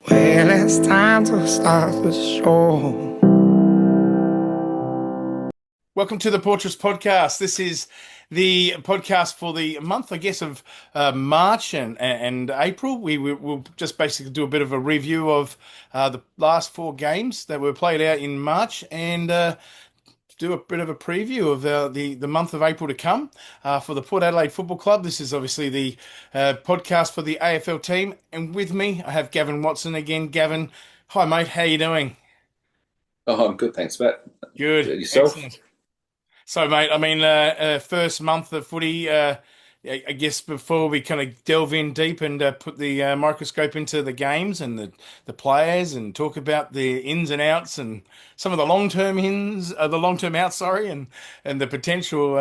Well, it's time to start the show. Welcome to the Portress podcast. This is the podcast for the month, I guess, of March and April. We'll just basically do a bit of a review of the last four games that were played out in March and do a bit of a preview of the month of April to come for the Port Adelaide Football Club. This is obviously the podcast for the AFL team. And with me, I have Gavin Watson again. Gavin, hi, mate. How you doing? Oh, I'm good, thanks, Matt. Good. Yourself? Excellent. So, mate, I mean, first month of footy, I guess before we kind of delve in deep and put the microscope into the games and the players and talk about the ins and outs and some of the long-term ins, the long-term outs, sorry, and the potential,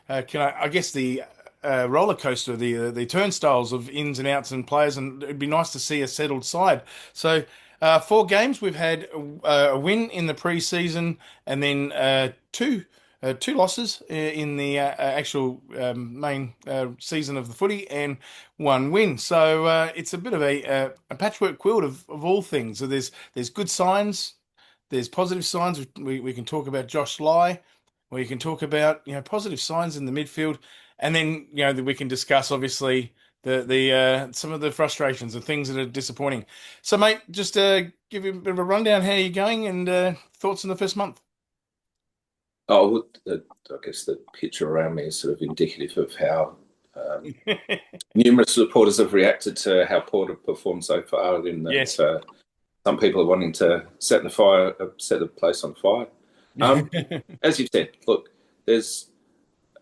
I guess the roller coaster, the turnstiles of ins and outs and players, and it'd be nice to see a settled side. So, four games, we've had a win in the pre-season and then two losses in the actual main season of the footy and one win. So it's a bit of a patchwork quilt of all things. So there's good signs, there's positive signs. We can talk about Josh Lai, or you can talk about positive signs in the midfield, and then we can discuss obviously the some of the frustrations and things that are disappointing. So mate, just give you a bit of a rundown how you're going and thoughts in the first month. Oh, I guess the picture around me is sort of indicative of how numerous supporters have reacted to how Port have performed so far. In that, Yes. Some people are wanting to set the place on fire. As you've said, look, there's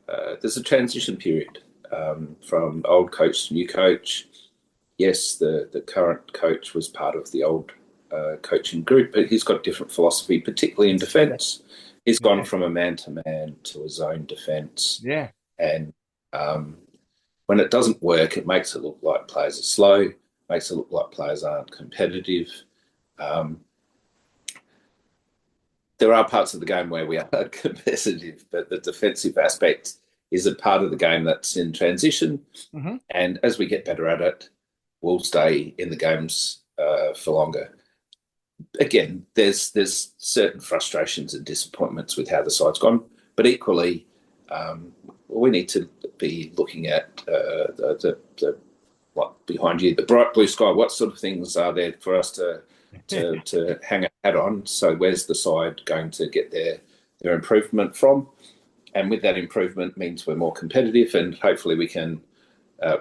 a transition period from old coach to new coach. Yes, the current coach was part of the old coaching group, but he's got a different philosophy, particularly in defence. He's gone from a man-to-man to a zone defence. Yeah. And when it doesn't work, it makes it look like players are slow, makes it look like players aren't competitive. There are parts of the game where we are competitive, but the defensive aspect is a part of the game that's in transition. Mm-hmm. And as we get better at it, we'll stay in the games for longer. Again, there's certain frustrations and disappointments with how the side's gone, but equally, we need to be looking at the what behind you, the bright blue sky. What sort of things are there for us to hang a hat on? So where's the side going to get their improvement from? And with that improvement means we're more competitive, and hopefully we can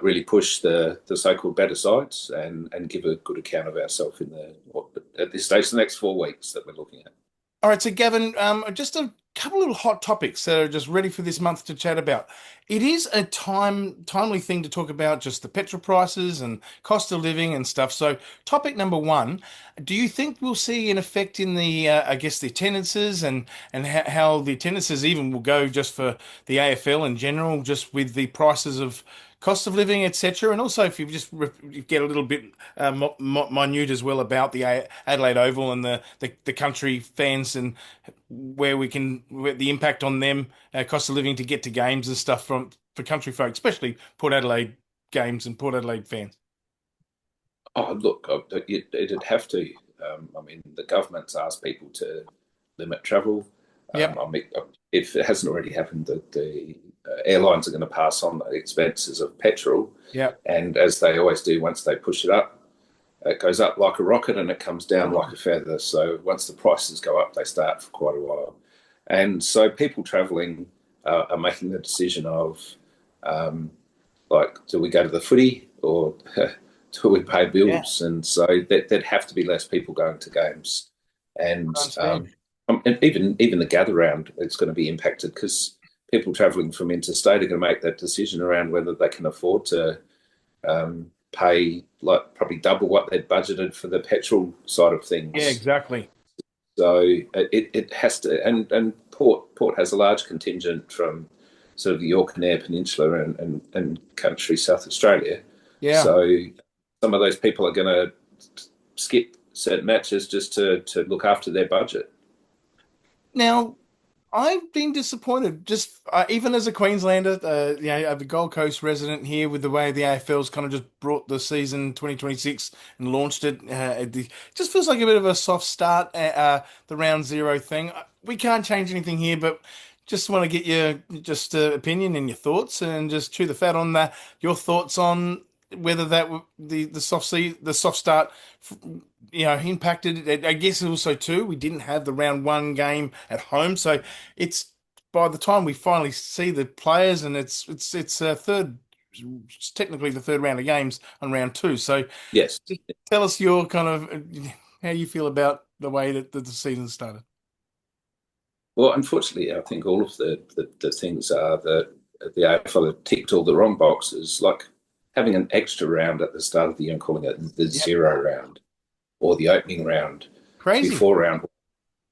really push the so-called better sides and give a good account of ourselves at this stage, the next 4 weeks that we're looking at. All right, so Gavin, just a couple little hot topics that are just ready for this month to chat about. It is a timely thing to talk about just the petrol prices and cost of living and stuff. So topic number one, do you think we'll see an effect in the, I guess, the attendances and how the attendances even will go just for the AFL in general, just with the prices of cost of living, etc. And also, if you just get a little bit minute as well about the Adelaide Oval and the country fans and where the impact on them, cost of living to get to games and stuff for country folk, especially Port Adelaide games and Port Adelaide fans. Oh, look, it'd have to. I mean, the government's asked people to limit travel. Yep. I mean, if it hasn't already happened, the airlines are going to pass on the expenses of petrol. Yeah. And as they always do, once they push it up, it goes up like a rocket and it comes down like a feather. So once the prices go up, they start for quite a while. And so people travelling are making the decision of, do we go to the footy or do we pay bills? Yeah. And so there'd have to be less people going to games. And even the gather round, it's going to be impacted because people travelling from interstate are going to make that decision around whether they can afford to pay probably double what they'd budgeted for the petrol side of things. Yeah, exactly. So it has to, and Port has a large contingent from sort of the York and Eyre Peninsula and country South Australia. Yeah. So some of those people are going to skip certain matches just to look after their budget. Now, I've been disappointed. Just even as a Queenslander, the Gold Coast resident here, with the way the AFL's kind of just brought the season 2026 and launched it. It just feels like a bit of a soft start. The round zero thing. We can't change anything here, but just want to get your just opinion and your thoughts, and just chew the fat on that. Your thoughts on whether the soft start impacted. I guess also too, we didn't have the round one game at home, so it's by the time we finally see the players, and it's a third, it's technically the third round of games on round two. So Yes. just tell us your kind of how you feel about the way that the season started. Well, unfortunately, I think all of the things are that the AFL have ticked all the wrong boxes, like having an extra round at the start of the year and calling it the Yep. zero round or the opening round Crazy. before round one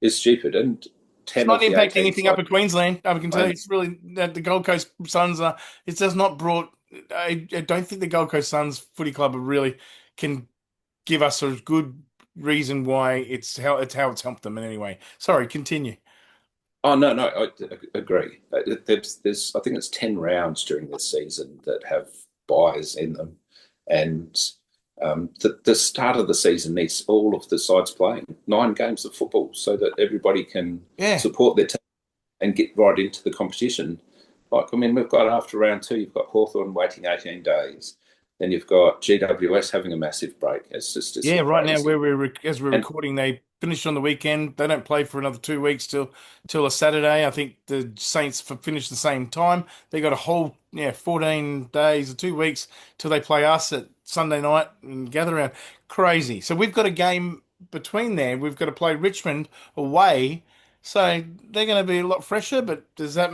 is stupid. And It's 10 not of the impacting 18 anything up sides, in Queensland. I can tell you, it's really that the Gold Coast Suns are. It does not brought. I don't think the Gold Coast Suns Footy Club really can give us a good reason why it's helped them in any way. Sorry, continue. oh no, no, I agree. There's I think it's 10 rounds during this season that have buys in them, and the start of the season needs all of the sides playing 9 games of football so that everybody can Yeah, support their team and get right into the competition. Like, I mean, we've got after round two, you've got Hawthorn waiting 18 days. Then you've got GWS having a massive break. It's yeah. Right now, crazy. as we're And recording, they finish on the weekend. They don't play for another 2 weeks till a Saturday. I think the Saints finish the same time. They got a whole 14 days or 2 weeks till they play us at Sunday night and gather around. Crazy. So we've got a game between there. We've got to play Richmond away. So they're going to be a lot fresher, but does that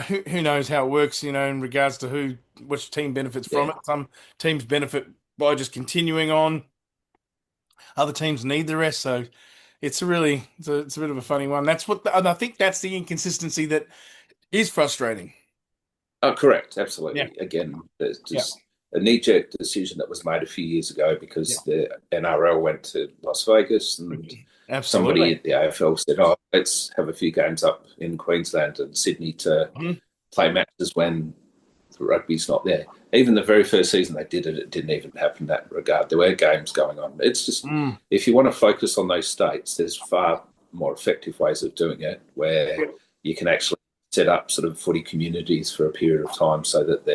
who knows how it works, in regards to which team benefits from yeah, it. Some teams benefit by just continuing on. Other teams need the rest, so it's a bit of a funny one. And I think that's the inconsistency that is frustrating. oh, correct, Yeah, absolutely. Again, there's yeah, just a knee-jerk decision that was made a few years ago yeah. because the NRL went to Las Vegas and somebody Absolutely. at the AFL said, "Oh, let's have a few games up in Queensland and Sydney to Mhm. play matches when the rugby's not there." Even the very first season they did it, it didn't even happen in that regard. There were games going on. It's just, Mm. if you want to focus on those states, there's far more effective ways of doing it where you can actually set up sort of footy communities for a period of time so that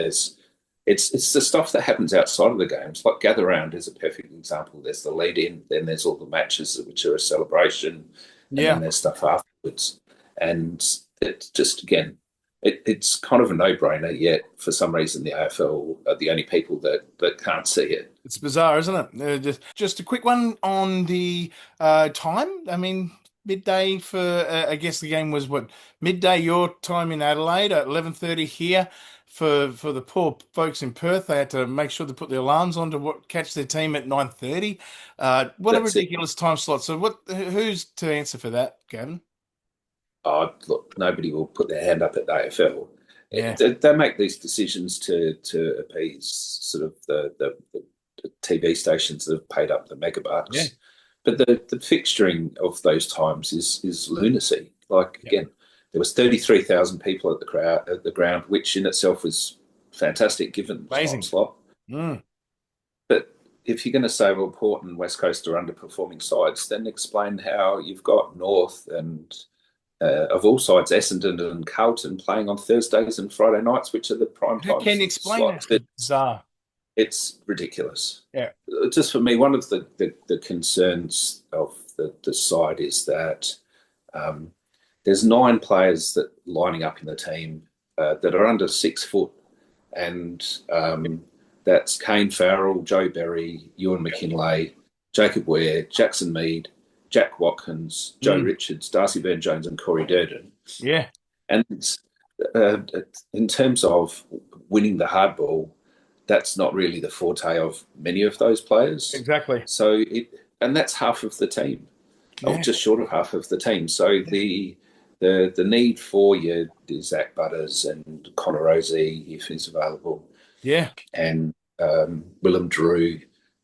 it's the stuff that happens outside of the games. Like Gather Round is a perfect example. There's the lead in, then there's all the matches which are a celebration, and then Yeah, there's stuff afterwards. And it just, again, it's kind of a no-brainer, yet for some reason the AFL are the only people that can't see it. it's bizarre, isn't it? Just a quick one on the time. I mean, midday for I guess the game was what, midday your time in Adelaide at 11:30 here. For the poor folks in Perth, they had to make sure to put their alarms on to catch their team at 9:30. What a That's it. ridiculous time slot. So who's to answer for that, Gavin? Oh, look, nobody will put their hand up at the AFL. Yeah, They make these decisions to appease sort of the TV stations that have paid up the yeah, megabucks. But the fixturing of those times is lunacy. Like, yeah. again, there was 33,000 people at the ground, which in itself was fantastic given the time Amazing. slot. Mm. But if you're going to say, well, Port and West Coast are underperforming sides, then explain how you've got North and of all sides, Essendon and Carlton playing on Thursdays and Friday nights, which are the prime Who time can explain that? slots. It's bizarre. It's ridiculous. Yeah. Just for me, one of the concerns of the side is that um, there's 9 players that lining up in the team that are under 6 foot, and that's Kane Farrell, Joe Berry, Ewan McKinlay, Jacob Ware, Jackson Mead, Jack Watkins, Joe Mm. Richards, Darcy Byrne-Jones, and Corey Durden. Yeah. And uh, in terms of winning the hardball, that's not really the forte of many of those players. Exactly. And that's half of the team, or Yeah. just short of half of the team. So the need for your Zach Butters and Connor Rozee, if he's available, Yeah. and Willem Drew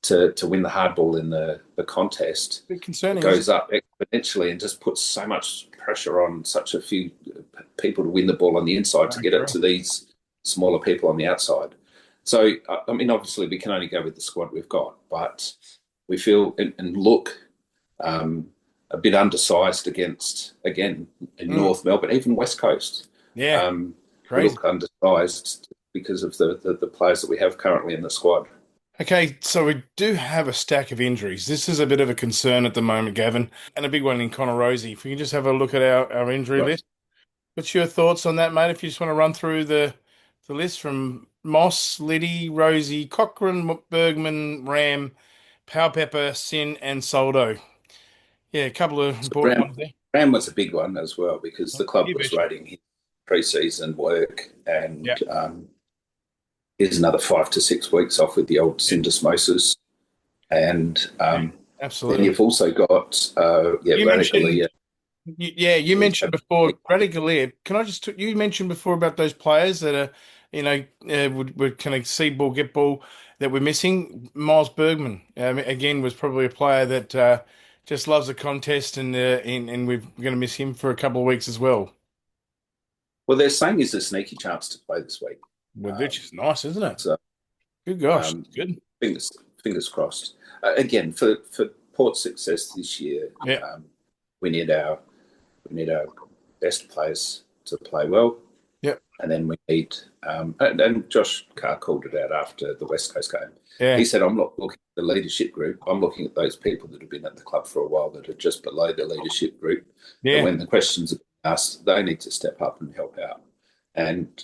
to win the hardball in the contest, Bit concerning. it goes up exponentially and just puts so much pressure on such a few people to win the ball on the inside to get it to these smaller people on the outside. So, I mean, obviously we can only go with the squad we've got, but we feel and look a bit undersized against, again, in North Melbourne, even West Coast. Yeah, we look undersized because of the players that we have currently in the squad. Okay, so we do have a stack of injuries. This is a bit of a concern at the moment, Gavin, and a big one in Connor Rosie. If we can just have a look at our injury list. What's your thoughts on that, mate? If you just want to run through the list from Moss, Liddy, Rosie, Cochrane, Bergman, Ram, Powpepper, Sin, and Soldo. Yeah, a couple of important ones there. Ram was a big one as well because the club was rating his pre-season work, and here's another 5 to 6 weeks off with the old syndesmosis. And absolutely. Then you've also got Radically. You mentioned before Radically. Can I just? You mentioned before about those players that are, would kind of see ball, get ball that we're missing. Miles Bergman, again, was probably a player that just loves the contest, and we're going to miss him for a couple of weeks as well. Well, they're saying there's a sneaky chance to play this week. Which is nice, isn't it? So, good gosh, good. Fingers crossed. Again, for Port's success this year, we need our best players to play well. Yep. And then we need and Josh Carr called it out after the West Coast game. Yeah. He said, I'm not looking at the leadership group. I'm looking at those people that have been at the club for a while that are just below the leadership group. Yeah. And when the questions are asked, they need to step up and help out. And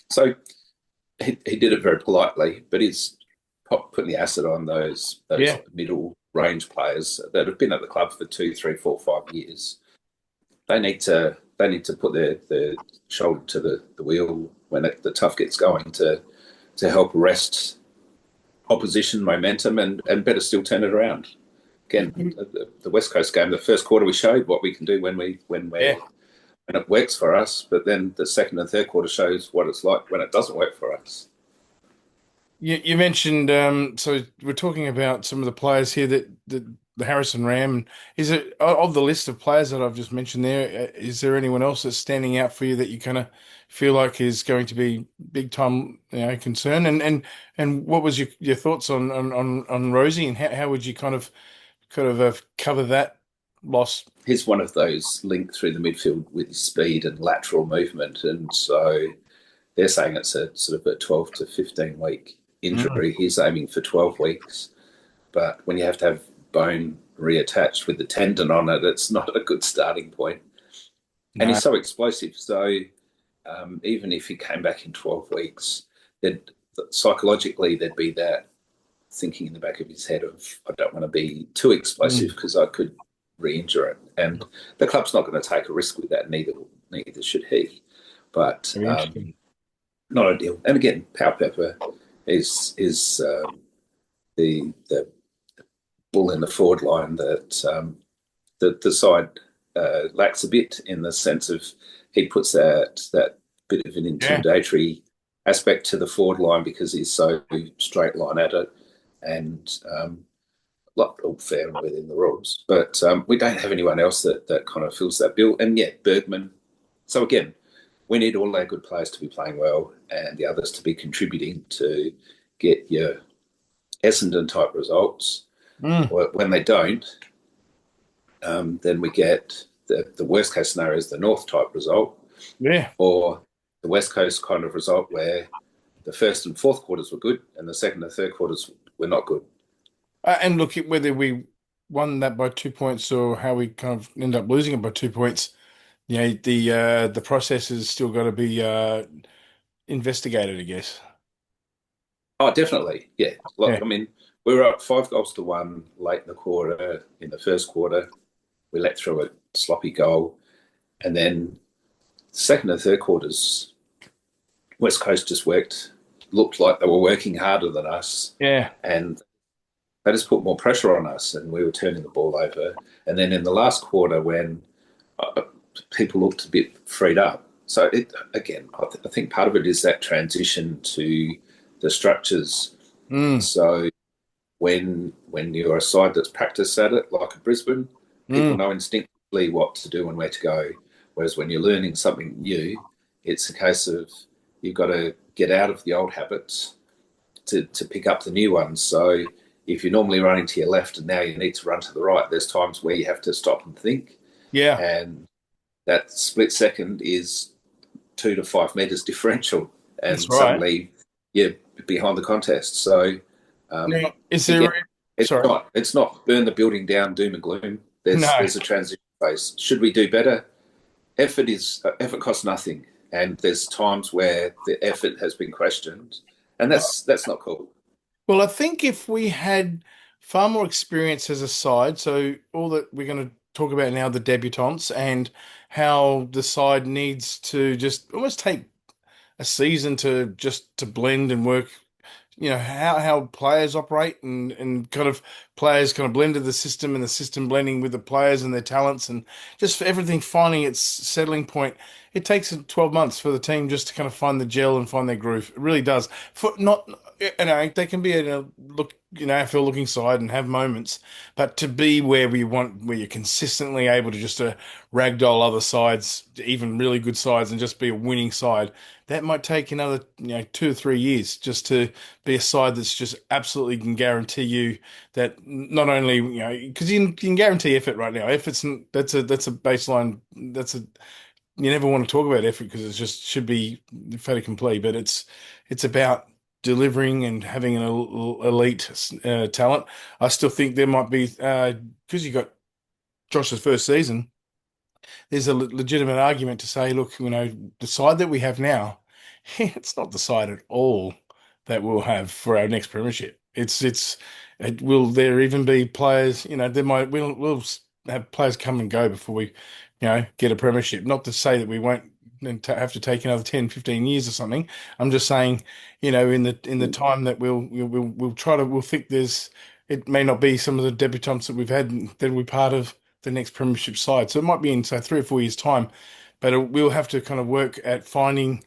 so he did it very politely, but he's putting the acid on those middle range players that have been at the club for 2, 3, 4, 5 years. They need to put their shoulder to the wheel when the tough gets going to help arrest opposition momentum and better still turn it around. Again, the West Coast game, the first quarter we showed what we can do when it works for us, but then the second and third quarter shows what it's like when it doesn't work for us. You mentioned, so we're talking about some of the players here that the Harrison Ram. Is it of the list of players that I've just mentioned there? Is there anyone else that's standing out for you that you kind of feel like is going to be big time, concern? And what was your thoughts on Rosie, and how would you kind of cover that loss? He's one of those linked through the midfield with his speed and lateral movement, and so they're saying it's a sort of a 12 to 15 week injury. He's aiming for 12 weeks, but when you have to have bone reattached with the tendon on it, it's not a good starting point. No. And he's so explosive. So even if he came back in 12 weeks, psychologically there'd be that thinking in the back of his head of, I don't want to be too explosive because I could re-injure it. And the club's not going to take a risk with that, neither should he. But not ideal. And again, Powpepper is the bull in the forward line that the side lacks a bit, in the sense of he puts that bit of an intimidatory aspect to the forward line because he's so straight line at it, and all fair and within the rules. But we don't have anyone else that kind of fills that bill. And Bergman. So again, we need all our good players to be playing well and the others to be contributing to get your Essendon type results. When they don't, then we get the worst case scenario is the North type result, or the West Coast kind of result where the first and fourth quarters were good and the second and third quarters were not good. And look at whether we won that by 2 points or how we kind of end up losing it by 2 points. The process has still got to be investigated, I guess. Oh, definitely, yeah. Look, I mean, we were up 5-1 late in the quarter. In the first quarter, we let through a sloppy goal, and then second and third quarters, West Coast just looked like they were working harder than us. Yeah, and they just put more pressure on us, and we were turning the ball over. And then in the last quarter, when people looked a bit freed up. So I think part of it is that transition to the structures. So when you're a side that's practiced at it, like a Brisbane, people know instinctively what to do and where to go. Whereas when you're learning something new, it's a case of you've got to get out of the old habits to pick up the new ones. So if you're normally running to your left and now you need to run to the right, there's times where you have to stop and think. Yeah. And that split second is 2 to 5 meters differential. And That's right. suddenly you're behind the contest. So Now, is again, there? it's Sorry. not burn the building down, doom and gloom. No. There's a transition phase. Should we do better? Effort costs nothing, and there's times where the effort has been questioned, and that's not cool. Well, I think if we had far more experience as a side, so all that we're going to talk about now, the debutants and how the side needs to just almost take a season to blend and work, how players operate and kind of players kind of blend to the system and the system blending with the players and their talents and just for everything finding its settling point. It takes 12 months for the team just to kind of find the gel and find their groove. It really does. For not, they can be a look, AFL looking side and have moments, but to be where where you're consistently able to just ragdoll other sides, even really good sides, and just be a winning side, that might take another 2 or 3 years just to be a side that's just absolutely can guarantee you that not only because you can guarantee effort right now. Effort's that's a baseline. You never want to talk about effort because it just should be fait accompli, but it's about delivering and having an elite talent. I still think there might be because you got Josh's first season. There's a legitimate argument to say, look, the side that we have now, it's not the side at all that we'll have for our next premiership. Will there even be players, we'll have players come and go before we, get a premiership. Not to say that we won't have to take another 10, 15 years or something. I'm just saying, in the time that we'll think it may not be some of the debutants that we've had that will be part of the next premiership side. So it might be in, say, 3 or 4 years' time, but we'll have to kind of work at finding,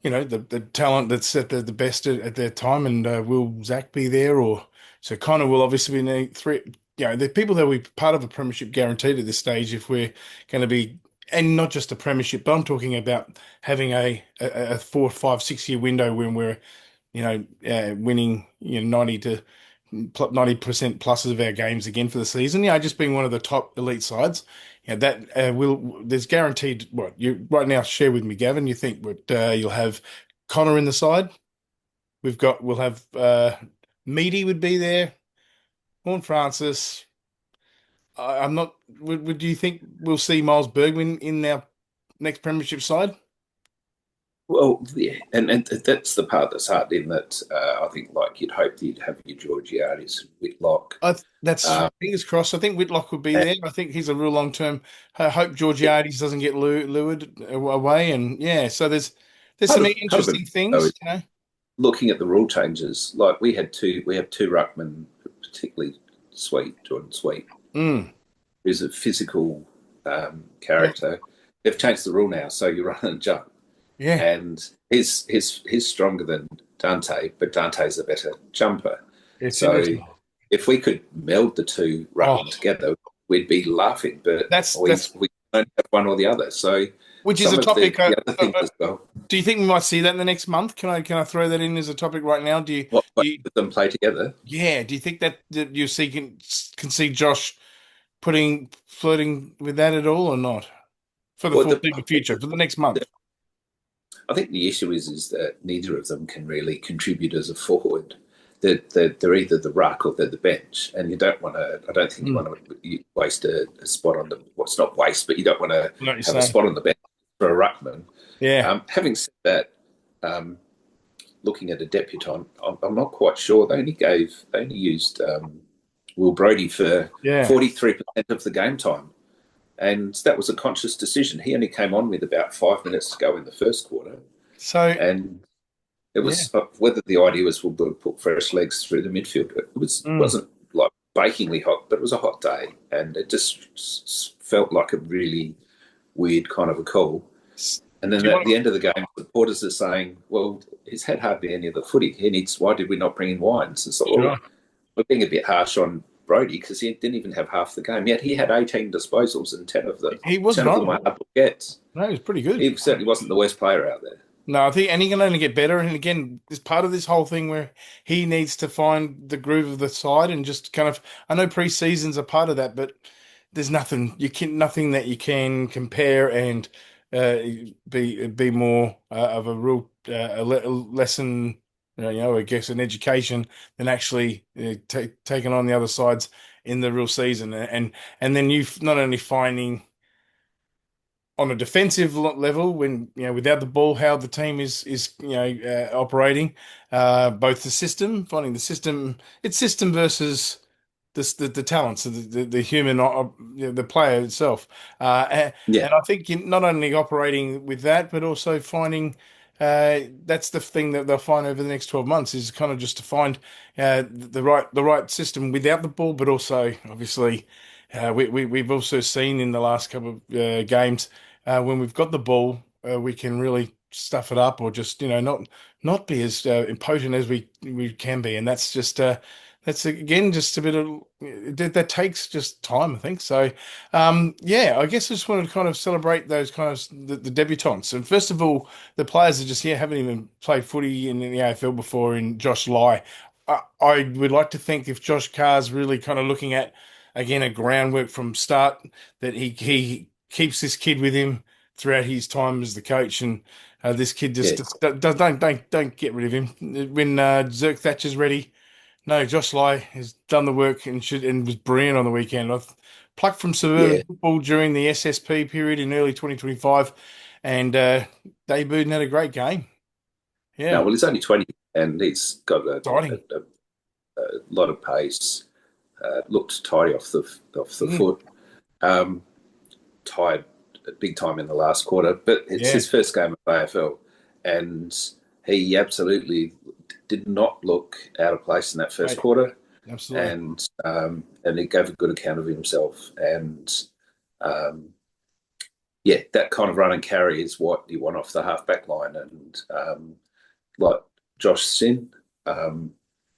the talent that's at the best at their time. And will Zach be there? Or so Connor will obviously be in three. The people that will be part of a premiership guaranteed at this stage if we're going to be, and not just a premiership, but I'm talking about having a 4, 5, 6 year window when we're, winning, 90% plus of our games again for the season. Just being one of the top elite sides. There's guaranteed what you right now share with me, Gavin. You think you'll have Connor in the side? We'll have Meaty would be there, Horn Francis. I'm not. Do you think we'll see Miles Bergman in our next premiership side? Well, yeah, and that's the part that's hard in that I think like you'd hope that you'd have your Georgiades and Whitlock. That's fingers crossed. I think Whitlock would be there. I think he's a real long term. I hope Georgiades doesn't get lured away. And so there's some interesting things. Looking at the rule changes, like we have two ruckmen, particularly Jordan Sweet, who's a physical character. They've changed the rule now, so you run and jump. Yeah, and he's stronger than Dante, but Dante's a better jumper. If we could meld the two ruckmen together, we'd be laughing. But we don't have one or the other. So, which is a topic. The other things as well. Do you think we might see that in the next month? Can I throw that in as a topic right now? Do you let them play together? Yeah. Do you think that you can see Josh flirting with that at all or not for the foreseeable future for the next month? I think the issue is that neither of them can really contribute as a forward. They're either the ruck or they're the bench, and you don't want to. I don't think you want to waste a spot on the. Well, it's not waste, but you don't want to have a spot on the bench for a ruckman. Yeah. Having said that, looking at a debutant, I'm not quite sure. They only used Will Brodie for 43% of the game time. And that was a conscious decision. He only came on with about 5 minutes to go in the first quarter. And it was whether the idea was we'll put fresh legs through the midfield. It wasn't like bakingly hot, but it was a hot day, and it just felt like a really weird kind of a call. And then at the end of the game, the reporters are saying, "Well, he's had hardly any of the footy. Why did we not bring in Wines?" It's like, we're being a bit harsh on Brody because he didn't even have half the game. Yet he had 18 disposals and 10 of them. He wasn't 10 of them were horrible. hard gets. No, he was pretty good. He certainly wasn't the worst player out there. No, I think, and he can only get better. And again, there's part of this whole thing where he needs to find the groove of the side and just kind of. I know pre-season's a part of that, but there's nothing that you can compare and uh, be more of a real a lesson. I guess an education than actually taking on the other sides in the real season, and then you not only finding on a defensive level when without the ball how the team is operating both finding the system it's system versus the talents the human the player itself Yeah, and I think you're not only operating with that but also finding that's the thing that they'll find over the next 12 months is kind of just to find the right system without the ball but also obviously we've also seen in the last couple of games when we've got the ball, we can really stuff it up, or just not be as impotent as we can be, and that's again just a bit of that takes just time, I think. So, yeah, I guess I just wanted to kind of celebrate those kind of the debutants, and first of all, the players that just haven't even played footy in the AFL before. In Josh Lai, I would like to think if Josh Carr's really kind of looking at again a groundwork from start that he keeps this kid with him throughout his time as the coach, and this kid yeah. just don't get rid of him when Zerk Thatcher's ready. No, Josh Lai has done the work and was brilliant on the weekend. I've plucked from suburban Yeah. football during the SSP period in early 2025, and debuted and had a great game. No, Yeah, well, he's only 20 and he's got exciting. a lot of pace. Looked tidy off the Mm, foot. Tired big time in the last quarter, but it's yeah, his first game of AFL, and he absolutely did not look out of place in that first right, quarter, absolutely. and he gave a good account of himself, and um, yeah, that kind of run and carry is what you want off the half back line, and like Josh Sin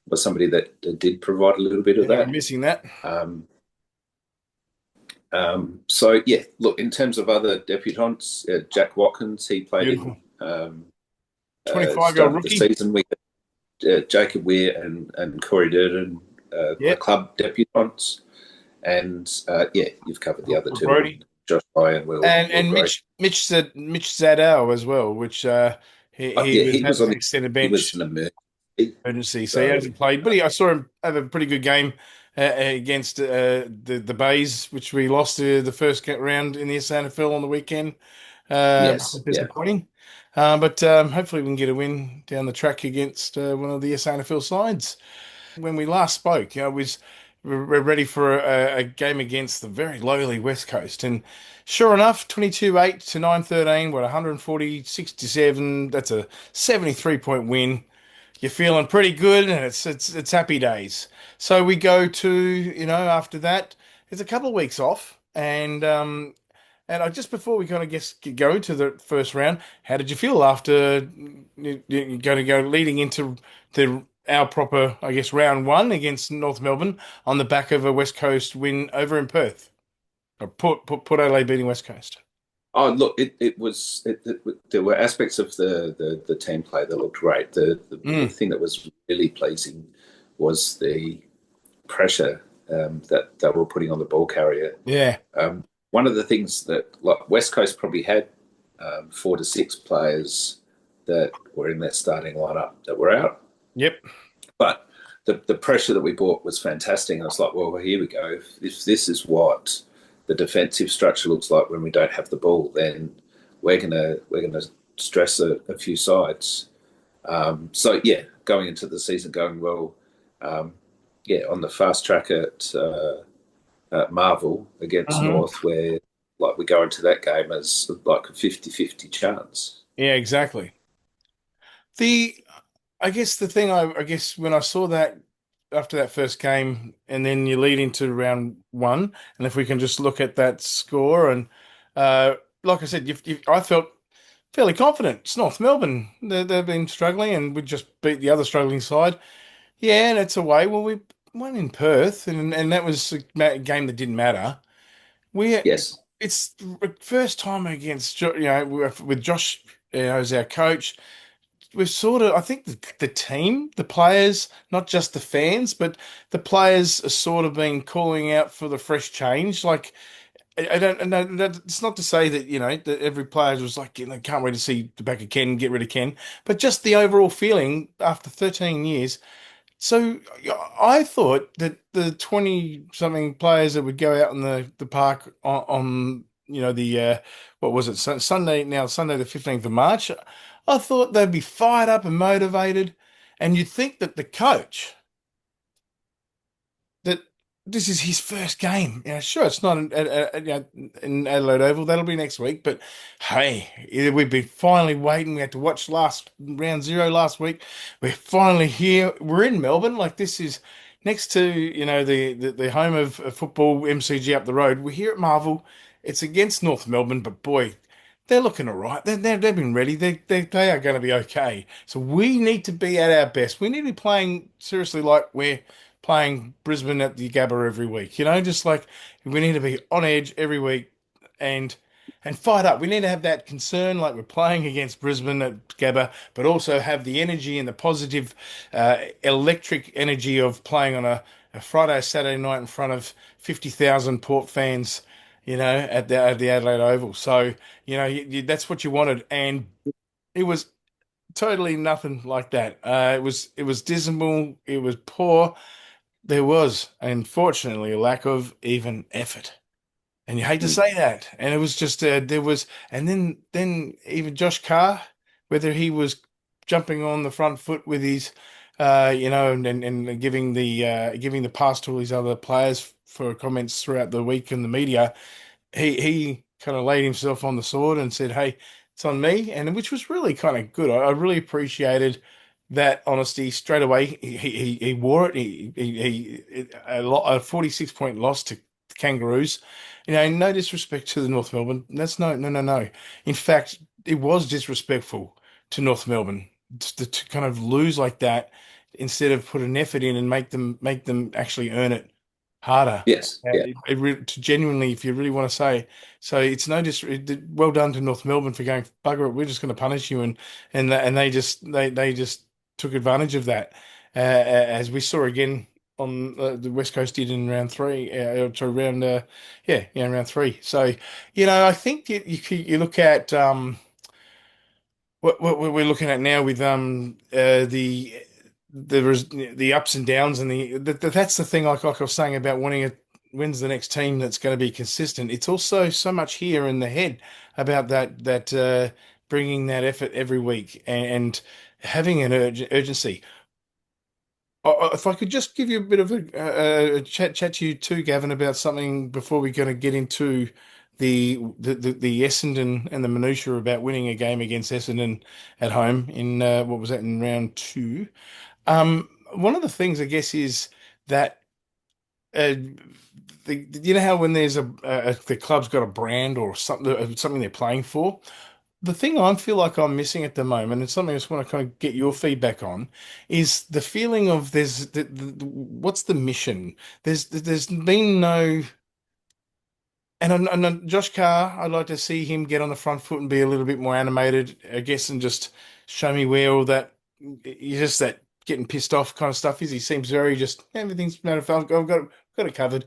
was somebody that did provide a little bit of Yeah, we're that. missing that. Um, so yeah, look, in terms of other debutants, Jack Watkins, he played in Beautiful. 25-year-old started the rookie. season. We Jacob Weir and Corey Durden, the Yep. club debutants, and yeah, you've covered the other two, Brody. and Josh Lai and Will And Grady. Mitch Zadell as well, which he Yeah, was he had was an on. extended He was bench an emergency, emergency, so he so hasn't played. But I saw him have a pretty good game against the Bays, which we lost the first round in the SANFL on the weekend. yes, yeah. Disappointing, but hopefully we can get a win down the track against one of the SANFL sides. When we last spoke, we're ready for a game against the very lowly West Coast, and sure enough, 22-8 to 9-13, what 140-67. That's a 73-point win. You're feeling pretty good, and it's happy days. So we go to after that, there's a couple of weeks off, and just before we kind of get going to the first round, how did you feel after you going to go leading into our proper, I guess, round one against North Melbourne on the back of a West Coast win over in Perth? Or Port Adelaide beating West Coast. Oh, look, there were aspects of the team play that looked great. The Mm, thing that was really pleasing was the pressure that they were putting on the ball carrier. yeah. One of the things that like West Coast probably had 4 to 6 players that were in their starting lineup that were out, Yep. but the pressure that we brought was fantastic. And I was like, well, here we go. If this is what the defensive structure looks like when we don't have the ball, then we're gonna stress a few sides. So yeah, going into the season going well. Yeah, on the fast track at Marvel against Mhm. North, where like we go into that game as like a 50-50 chance. Yeah, exactly. The I guess the thing I guess when I saw that after that first game, and then you lead into round one, and if we can just look at that score, and like I said, I felt fairly confident. It's North Melbourne; they've been struggling, and we just beat the other struggling side. Yeah, and it's away. Well, one in Perth, and that was a game that didn't matter. We Yes. It's the first time against with Josh, as our coach. We've sort of, I think the team, the players, not just the fans, but the players are sort of been calling out for the fresh change. Like, I don't know. It's not to say that, that every player was like, can't wait to see the back of Ken, get rid of Ken, but just the overall feeling after 13 years. So I thought that the 20 something players that would go out in the park on the what was it, Sunday, now Sunday the 15th of March, I thought they'd be fired up and motivated, and you'd think that the coach, that this is his first game. Sure, it's not in Adelaide Oval. That'll be next week. But hey, we've been finally waiting. We had to watch last round zero last week. We're finally here. We're in Melbourne. Like, this is next to the home of football, MCG up the road. We're here at Marvel. It's against North Melbourne, but boy, they're looking all right. They've been ready. They are going to be okay. So we need to be at our best. We need to be playing seriously like we're playing Brisbane at the Gabba every week. Just like we need to be on edge every week and fight up. We need to have that concern like we're playing against Brisbane at Gabba, but also have the energy and the positive electric energy of playing on a Friday, Saturday night in front of 50,000 Port fans. At the Adelaide Oval. So, that's what you wanted, and it was totally nothing like that. It was dismal. It was poor. There was, unfortunately, a lack of even effort. And you hate to Mm. say that. And it was just there was, and then even Josh Carr, whether he was jumping on the front foot with his, and giving the pass to all these other players for comments throughout the week in the media, he kind of laid himself on the sword and said, "Hey, it's on me," and which was really kind of good. I really appreciated that honesty straight away. He wore it. A 46-point loss to the Kangaroos. No disrespect to the North Melbourne. That's no. In fact, it was disrespectful to North Melbourne to kind of lose like that instead of put an effort in and make them actually earn it harder. Yes. Yeah. To genuinely, if you really want to say, so it's no well done to North Melbourne for going, bugger it, we're just going to punish you, and they just took advantage of that, as we saw again on the West Coast did in round three, sorry, round three. So I think you look at what we're looking at now with the ups and downs, and that's the thing, like I was saying about when's the next team that's going to be consistent. It's also so much here in the head about that bringing that effort every week and having an urgency. If I could just give you a bit of a chat to you too, Gavin, about something before we're going to get into the Essendon and the minutiae about winning a game against Essendon at home in what was that, in round two. One of the things I guess is that how when there's the club's got a brand or something they're playing for. The thing I feel like I'm missing at the moment, and something I just want to kind of get your feedback on, is the feeling of what's the mission? There's been no, and Josh Carr, I'd like to see him get on the front foot and be a little bit more animated, I guess, and just show me where all that, just that getting pissed off kind of stuff is. He seems very just, everything's matter of fact, I've got it covered.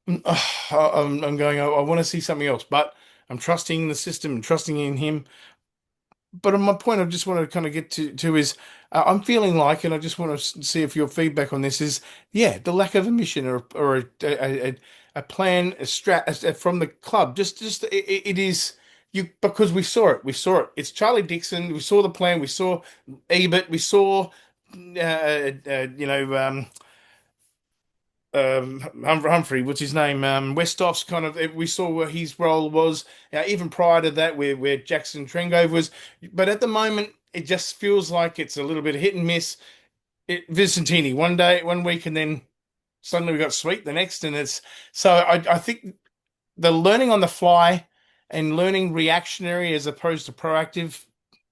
I'm going, I want to see something else, but I'm trusting the system and trusting in him. But my point I just want to kind of get to is I'm feeling like, and I just want to see if your feedback on this is, yeah, the lack of a mission or a plan, a strat from the club. It is you, because we saw it. It's Charlie Dixon. We saw the plan. We saw Ebert. We saw Humphrey, what's his name? Westhoff's kind of. We saw where his role was. Even prior to that, where Jackson Trengove was. But at the moment, it just feels like it's a little bit of hit and miss. Vicentini one day, one week, and then suddenly we got Sweet the next, and it's so. I think the learning on the fly and learning reactionary as opposed to proactive.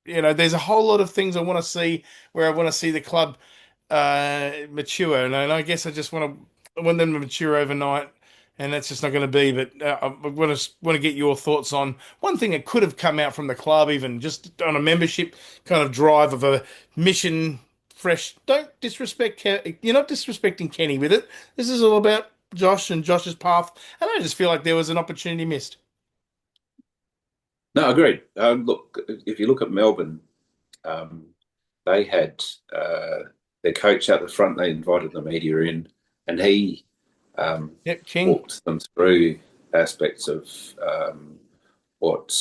There's a whole lot of things I want to see where I want to see the club. mature, and I guess I want them to mature overnight, and that's just not going to be. But I want to get your thoughts on one thing that could have come out from the club, even just on a membership kind of drive of a mission. Fresh. Don't disrespect. You're not disrespecting Kenny with it. This is all about Josh and Josh's path, and I just feel like there was an opportunity missed. No, agreed. Look, if you look at Melbourne, um, they had their coach out the front. They invited the media in, and he Yep, King. walked them through aspects of what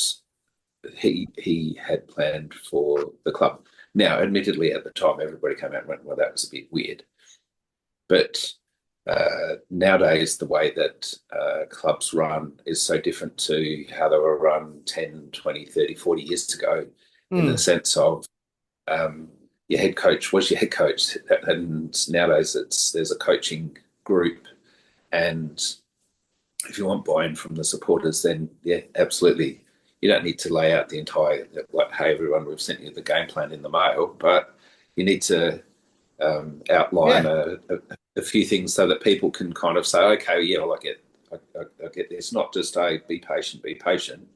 he had planned for the club. Now, admittedly, at the time, everybody came out and went, "Well, that was a bit weird." But nowadays, the way that clubs run is so different to how they were run 10, 20, 30, 40 years ago, in the sense of your head coach was your head coach. And nowadays, there's a coaching group. And if you want buy-in from the supporters, then, yeah, absolutely. You don't need to lay out the entire, like, hey, everyone, we've sent you the game plan in the mail, but you need to outline a few things so that people can kind of say, okay, yeah, well, I get this. Not just be patient, be patient.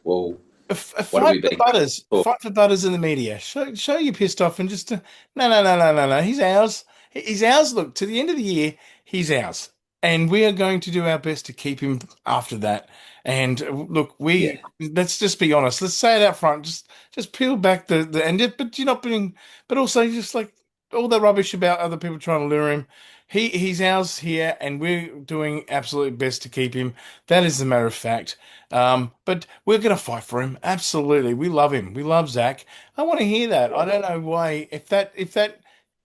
Well, A what are fight we for being Butters. for? Fight for Butters in the media. Show you pissed off and just no, no, no, no, no, no. He's ours. He's ours. Look, to the end of the year, he's ours, and we are going to do our best to keep him after that. And look, Yeah, let's just be honest. Let's say it out front. Just peel back the and but you're not being, but also just like all the rubbish about other people trying to lure him. He's ours here, and we're doing absolute best to keep him. That is the matter of fact. But we're going to fight for him. Absolutely. We love him. We love Zach. I want to hear that. I don't know why. If that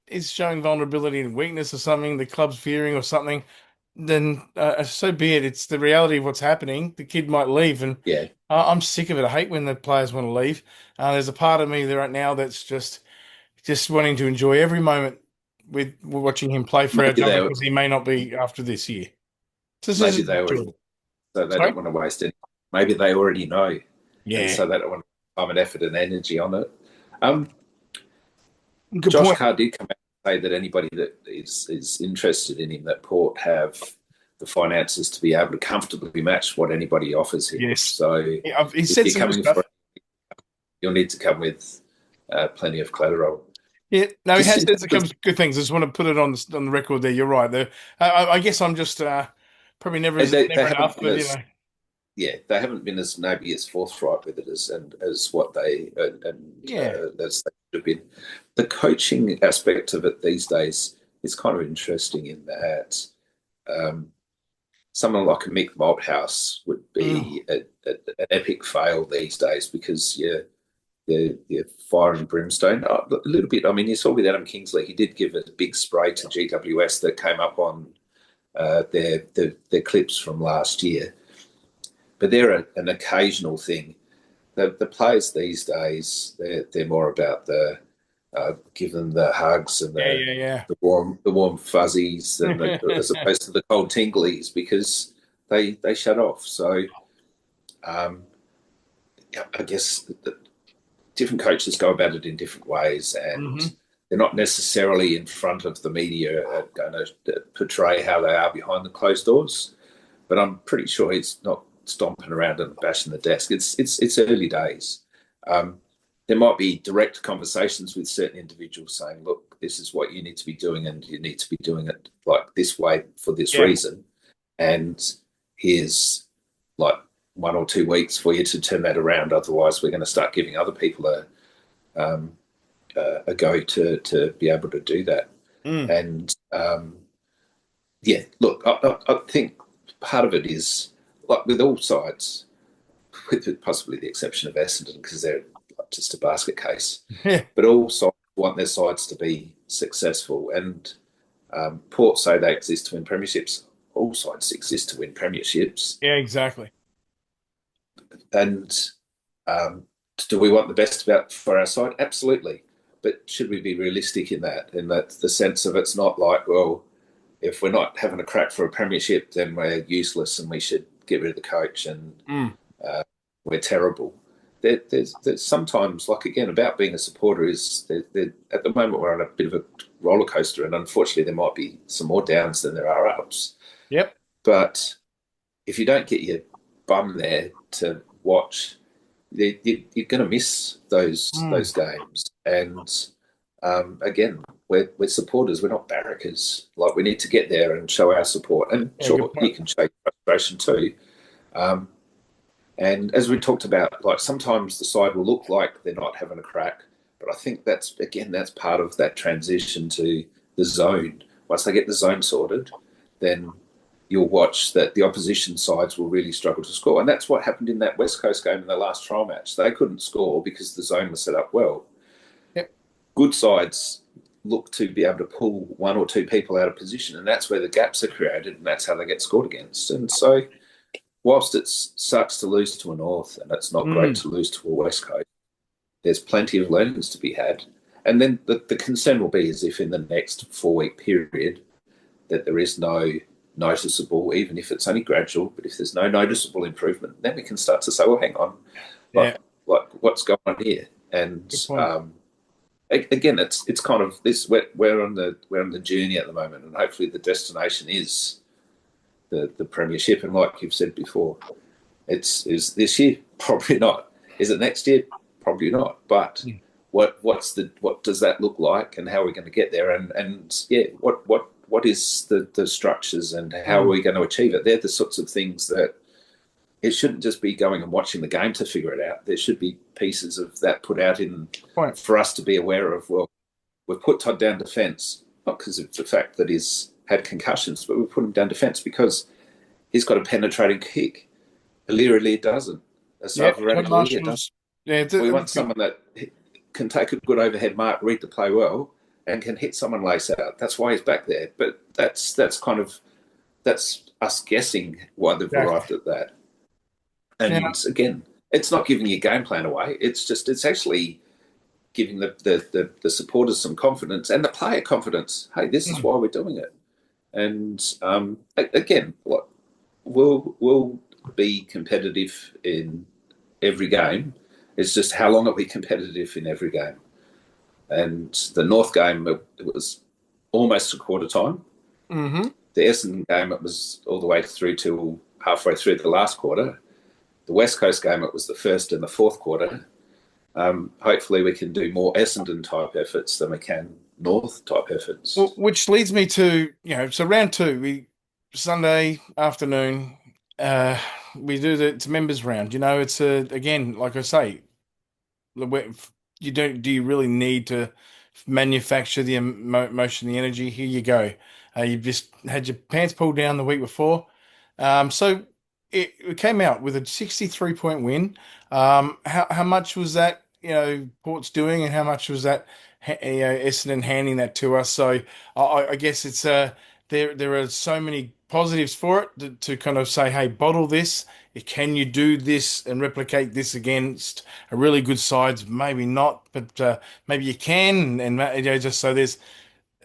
is showing vulnerability and weakness or something, the club's fearing or something, then so be it. It's the reality of what's happening. The kid might leave, and yeah. I'm sick of it. I hate when the players want to leave. There's a part of me there right now that's just wanting to enjoy every moment with watching him play for our Maybe jumper they because he may not be after this year. This maybe is they already so they sorry. don't want to waste any. Maybe they already know, and Yeah, so they don't want time and effort and energy on it. Um, good Josh point. Carr did come out and say that anybody that is interested in him, that Port have the finances to be able to comfortably match what anybody offers him. Yes. So Yeah, he if said you're some good coming for stuff. it, you'll need to come with plenty of collateral. Yeah, no, he Just has in said terms some good things. I just want to put it on the record there. You're right. I guess I'm just probably of, they never haven't enough, been but as they haven't been as maybe as forthright with it as what they and yeah, as they should have been. The coaching aspect of it these days is kind of interesting in that um, someone like a Mick Malthouse would mm, be an epic fail these days because you're fire and brimstone. A little bit. I mean, you saw with Adam Kingsley, he did give a big spray to GWS that came up on their clips from last year. But they're an occasional thing. The players these days, they're more about the give them the hugs and yeah, the warm fuzzies than yeah, as opposed to the cold tinglies because they shut off. So um, yeah, I guess different coaches go about it in different ways, and hmm they're not necessarily in front of the media going to portray how they are behind the closed doors. But I'm pretty sure he's not stomping around and bashing the desk. It's early days. Um, there might be direct conversations with certain individuals saying, "Look, this is what you need to be doing, and you need to be doing it like this way for this yeah. reason." And here's like 1 or 2 weeks for you to turn that around. Otherwise, we're going to start giving other people um, a go to be able to do that. Mm. And yeah, look, I think part of it is like with all sides, with possibly the exception of Essendon because they're like just a basket case, Yeah, but all sides want their sides to be successful. And Port say they exist to win premierships. All sides exist to win premierships. yeah, exactly. And um, do we want the best about for our side? Absolutely. But should we be realistic in that? In that the sense of it's not like, well, if we're not having a crack for a premiership, then we're useless and we should get rid of the coach and Mm. uh, we're terrible. There's sometimes, like again, about being a supporter is at the moment we're on a bit of a roller coaster, and unfortunately there might be some more downs than there are ups. Yep. But if you don't get your bum there to watch, you're going to miss those games. And again, we're supporters. We're not barrackers. Like, we need to get there and show our support. And sure, you can show frustration too. And as we talked about, like, sometimes the side will look like they're not having a crack, but I think that's part of that transition to the zone. Once they get the zone sorted, then you'll watch that the opposition sides will really struggle to score. And that's what happened in that West Coast game in the last trial match. They couldn't score because the zone was set up well. Yep. Good sides look to be able to pull one or two people out of position, and that's where the gaps are created, and that's how they get scored against. And so whilst it sucks to lose to a North, and it's not great to lose to a West Coast, there's plenty of learnings to be had. And then the concern will be as if in the next 4-week period that there is no noticeable, even if it's only gradual, but if there's no noticeable improvement, then we can start to say, well, hang on, like what's going on here? And again, it's kind of this. We're on the journey at the moment, and hopefully the destination is the premiership. And like you've said before, is this year? Probably not. Is it next year? Probably not. But what does that look like, and how are we going to get there? And what is the structures, and how are we going to achieve it? They're the sorts of things that it shouldn't just be going and watching the game to figure it out. There should be pieces of that put out for us to be aware of. Well, we've put Todd down defence, not because of the fact that he's had concussions, but we've put him down defence because he's got a penetrating kick. Alirali doesn't. Doesn't. We want someone that can take a good overhead mark, read the play well, and can hit someone lace out. That's why he's back there. But that's us guessing why they've arrived at that. And again, it's not giving your game plan away. It's actually giving the supporters some confidence and the player confidence. Hey, this is why we're doing it. And again, we'll be competitive in every game. It's just how long are we competitive in every game? And the North game, it was almost a quarter time. Mm-hmm. The Essendon game, it was all the way through till halfway through the last quarter. The West Coast game, it was the first and the fourth quarter. Hopefully we can do more Essendon-type efforts than we can North-type efforts. Well, which leads me to, so round two, Sunday afternoon, we do it's a members round. It's again, like I say, do you really need to manufacture the emotion, the energy? Here you go. You've just had your pants pulled down the week before. So it came out with a 63-point win. How much was that, Port's doing, and how much was that, Essendon handing that to us? So I guess it's there are so many positives for it to kind of say, hey, bottle this. Can you do this and replicate this against a really good sides? Maybe not, but maybe you can. And just so there's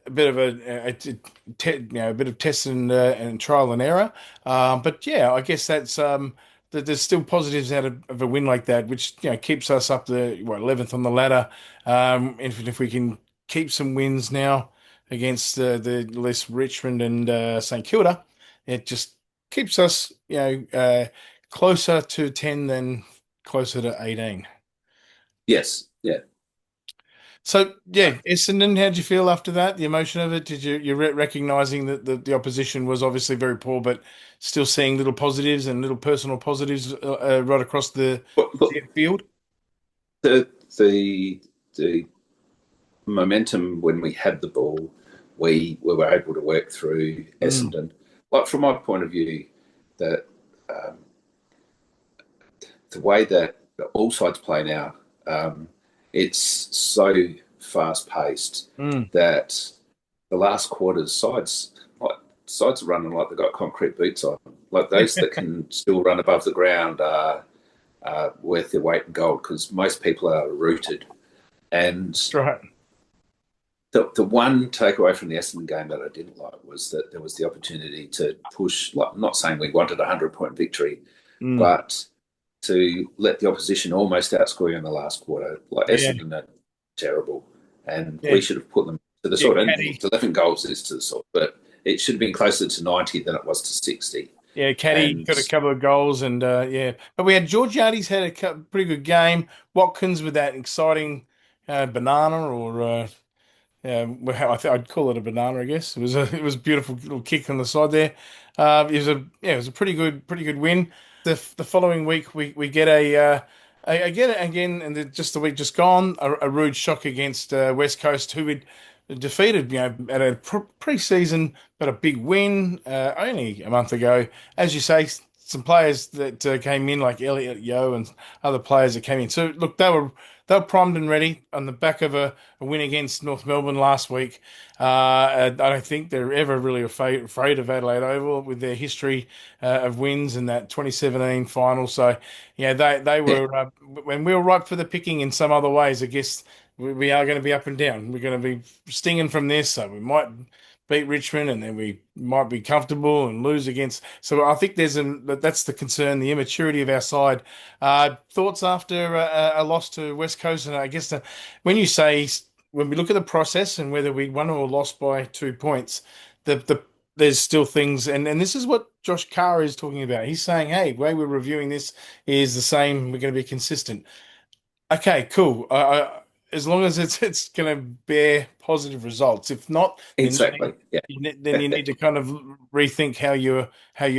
a bit of a bit of test and trial and error. But yeah, I guess that's that there's still positives out of a win like that, which keeps us up the 11th on the ladder. If we can keep some wins now against the less Richmond and St Kilda, it just keeps us closer to 10 than closer to 18. Yes, yeah. So Essendon, how did you feel after that? The emotion of it? Did you recognizing that the opposition was obviously very poor, but still seeing little positives and little personal positives right across the field? The momentum when we had the ball, we were able to work through Essendon. Like, from my point of view, that the way that all sides play now, it's so fast-paced that the last quarter's sides are running like they've got concrete boots on. Like, those that can still run above the ground are worth their weight in gold, because most people are rooted. And that's right. The one takeaway from the Essendon game that I didn't like was that there was the opportunity to push, like, I'm not saying we wanted a 100-point victory, but to let the opposition almost outscore you in the last quarter. Like, Essendon are terrible, and we should have put them to the Yeah, sort. And Caddy. 11 goals is to the sort, but it should have been closer to 90 than it was to 60. Yeah, Caddy And got a couple of goals, and yeah, but we had Georgiades had a pretty good game. Watkins with that exciting banana, or well, I'd call it a banana, I guess. It was a beautiful little kick on the side there. It was a pretty good win. The following week we get again, and just the week just gone, a rude shock against West Coast, who we defeated, at a pre-season, but a big win only a month ago. As you say, some players that came in like Elliot Yeo and other players that came in. So look, they were primed and ready on the back of a win against North Melbourne last week. I don't think they're ever really afraid of Adelaide Oval with their history of wins in that 2017 final. So yeah, they yeah, were when we were ripe for the picking in some other ways. I guess we are going to be up and down. We're going to be stinging from this, so we might beat Richmond, and then we might be comfortable and lose against. So I think that's the concern, the immaturity of our side. Thoughts after a loss to West Coast, and I guess when you say when we look at the process and whether we won or lost by 2 points, there's still things, and this is what Josh Carr is talking about. He's saying, "Hey, the way we're reviewing this is the same. We're going to be consistent." Okay, cool. As long as it's going to bear positive results. If not, then exactly. Yeah. you need to kind of rethink how you're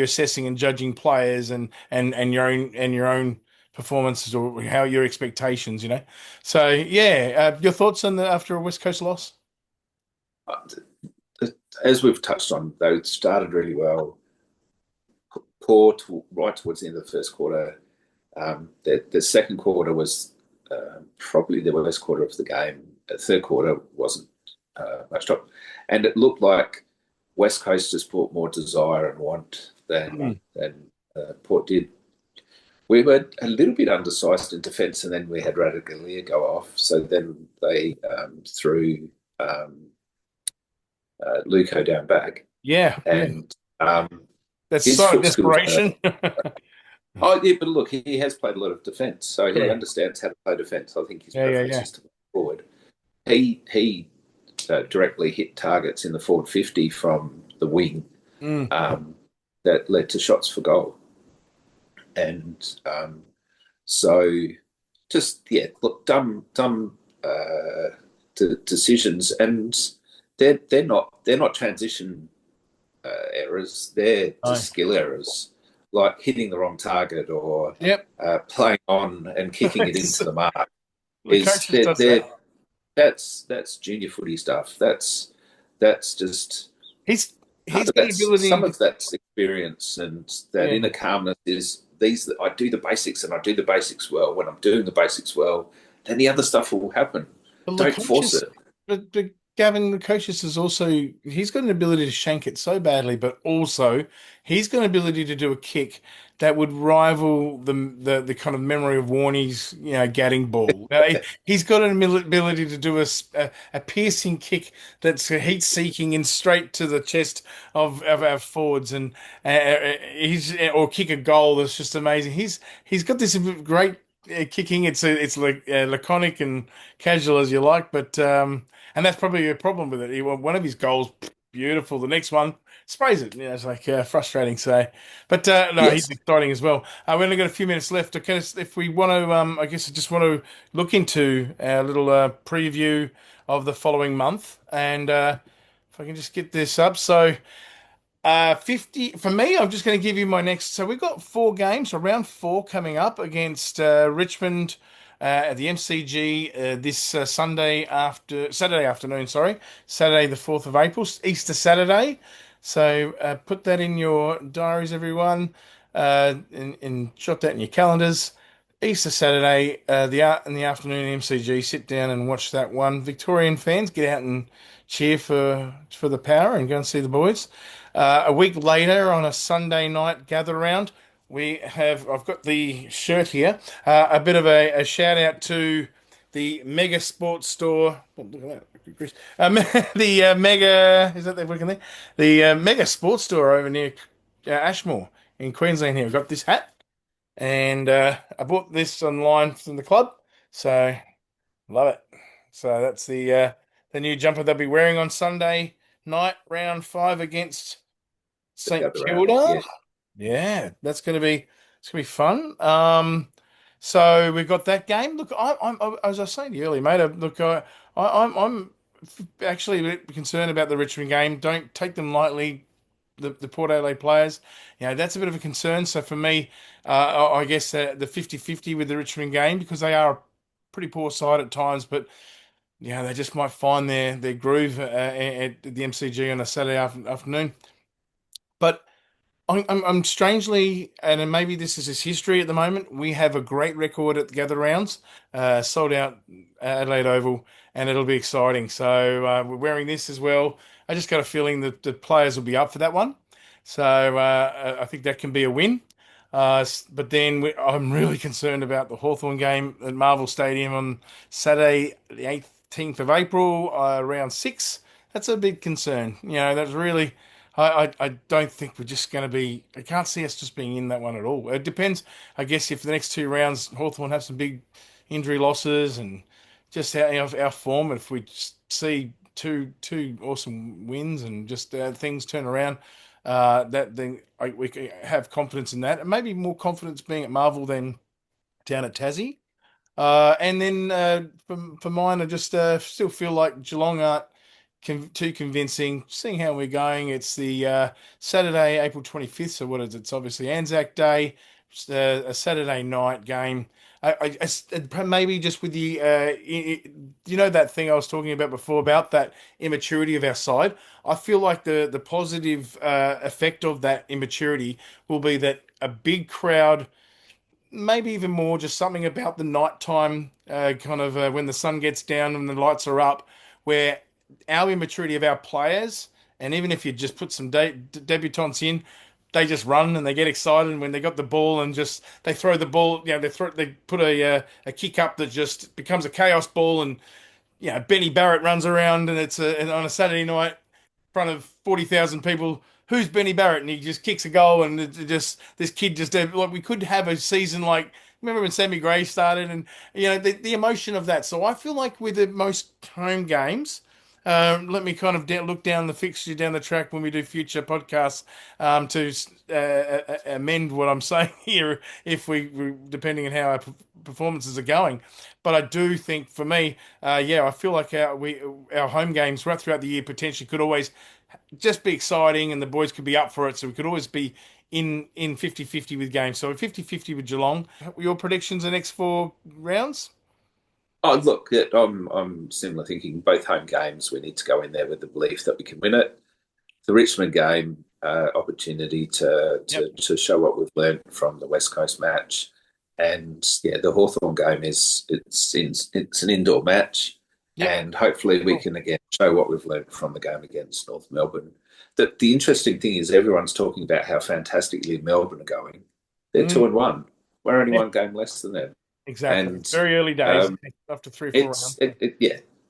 assessing and judging players and your own performances, or how your expectations. So yeah, your thoughts on the after a West Coast loss? As we've touched on, they started really well. Poor right towards the end of the first quarter. The second quarter was probably the worst quarter of the game. The third quarter wasn't much top, and it looked like West Coast just brought more desire and want than Port did. We were a little bit undersized in defence, and then we had Radaglia go off. So then they threw Luco down back, Yeah, and that's his so foot skills. desperation. Oh yeah, but look, he has played a lot of defence, so he Correct. understands how to play defence. I think his Yeah, yeah, preference yeah. is to go forward. He directly hit targets in the forward 50 from the wing Mm. that led to shots for goal. And so just, yeah, look, dumb decisions. And they're not transition errors. They're Oh. just skill errors, like hitting the wrong target or Yep. playing on and kicking it into the mark. The coaches does that. That's junior footy stuff. That's just He's got an some ability. of that's experience, and that Yeah. inner calmness is these. I do the basics, and I do the basics well. When I'm doing the basics well, then the other stuff will happen. But Don't force it. but Gavin, the coaches is also he's got an ability to shank it so badly, but also he's got an ability to do a kick that would rival the kind of memory of Warney's Gadding ball. He's got an ability to do a piercing kick that's heat seeking in straight to the chest of our forwards, and he's or kick a goal that's just amazing. He's got this great kicking. It's like laconic and casual as you like, but and that's probably a problem with it. One of his goals, beautiful. The next one sprays it. It's like frustrating. So, but no, he's Yes. exciting as well. We only got a few minutes left. Okay, if we want to, I guess I just want to look into our little preview of the following month, and if I can just get this up. So. 50 for me. I'm just going to give you my next. So we've got 4 games, so round 4 coming up against Richmond at the MCG this Saturday afternoon. Sorry, Saturday the 4th of April, Easter Saturday. So put that in your diaries, everyone, and jot that in your calendars. Easter Saturday, in the afternoon MCG. Sit down and watch that one. Victorian fans, get out and cheer for the Power and go and see the boys. A week later, on a Sunday night gather round, I've got the shirt here. A bit of a shout out to the Mega Sports Store. Oh, look at that, Chris. The Mega, is that they're working there? The Mega Sports Store over near Ashmore in Queensland. Here, we've got this hat, and I bought this online from the club, so love it. So that's the new jumper they'll be wearing on Sunday night, round 5 against St Kilda. Yeah, that's going to be fun. So we've got that game. Look, as I was saying to you earlier, mate. I'm actually a bit concerned about the Richmond game. Don't take them lightly. The Port Adelaide players, that's a bit of a concern. So for me, I guess the 50-50 with the Richmond game, because they are a pretty poor side at times, but they just might find their groove at the MCG on a Saturday afternoon. But I'm strangely, and maybe this is his history at the moment, we have a great record at the Gather Rounds, sold out Adelaide Oval, and it'll be exciting. So we're wearing this as well. I just got a feeling that the players will be up for that one. So I think that can be a win. But then I'm really concerned about the Hawthorn game at Marvel Stadium on Saturday, the 18th of April, round 6. That's a big concern. That's really. I don't think we're just going to be. I can't see us just being in that one at all. It depends, I guess, if the next 2 rounds Hawthorn have some big injury losses and just our form. If we just see two awesome wins and just things turn around, then we can have confidence in that, and maybe more confidence being at Marvel than down at Tassie. And then for mine, I just still feel like Geelong aren't too convincing. Seeing how we're going, it's the Saturday, April 25th. So what is it? It's obviously Anzac Day, a Saturday night game. Maybe just with the that thing I was talking about before about that immaturity of our side. I feel like the positive effect of that immaturity will be that a big crowd, maybe even more, just something about the nighttime, when the sun gets down and the lights are up, where our immaturity of our players, and even if you just put some debutants in, they just run and they get excited, and when they got the ball and just they throw the ball, they put a kick up that just becomes a chaos ball, and Benny Barrett runs around, and it's on a Saturday night in front of 40,000 people. Who's Benny Barrett? And he just kicks a goal, and this kid just like, we could have a season like, remember when Sammy Gray started, and the emotion of that. So I feel like with the most home games, let me kind of look down the fixture down the track when we do future podcasts, to amend what I'm saying here if depending on how our performances are going. But I do think for me, I feel like our home games right throughout the year potentially could always just be exciting, and the boys could be up for it. So we could always be in 50-50 with games. So 50-50 with Geelong. Your predictions the next 4 rounds? Oh, look, I'm similar thinking. Both home games, we need to go in there with the belief that we can win it. The Richmond game, opportunity to show what we've learned from the West Coast match, and the Hawthorn game it's an indoor match, and hopefully we can again show what we've learned from the game against North Melbourne. The interesting thing is everyone's talking about how fantastically Melbourne are going. They're 2-1. We're only 1 game less than them. Exactly. And, very early days after 3 or 4 rounds.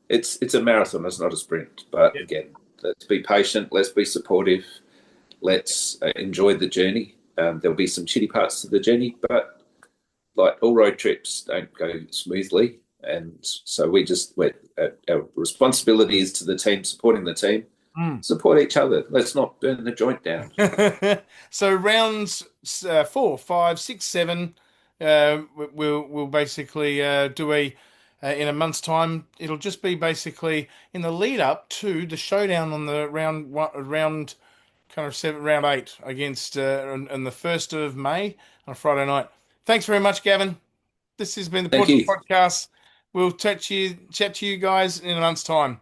It's a marathon. It's not a sprint. But again, let's be patient. Let's be supportive. Let's enjoy the journey. There'll be some shitty parts to the journey, but like all road trips don't go smoothly. And so our responsibility is to the team, supporting the team. Support each other. Let's not burn the joint down. So rounds 4, 5, 6, 7. We'll basically do in a month's time. It'll just be basically in the lead up to the showdown on the round 8 against on the 1st of May on a Friday night. Thanks very much, Gavin. This has been the Portress podcast. We'll chat to you guys in a month's time.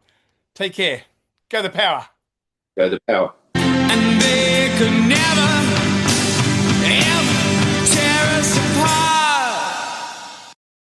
Take care. Go the Power. Go the Power. And they could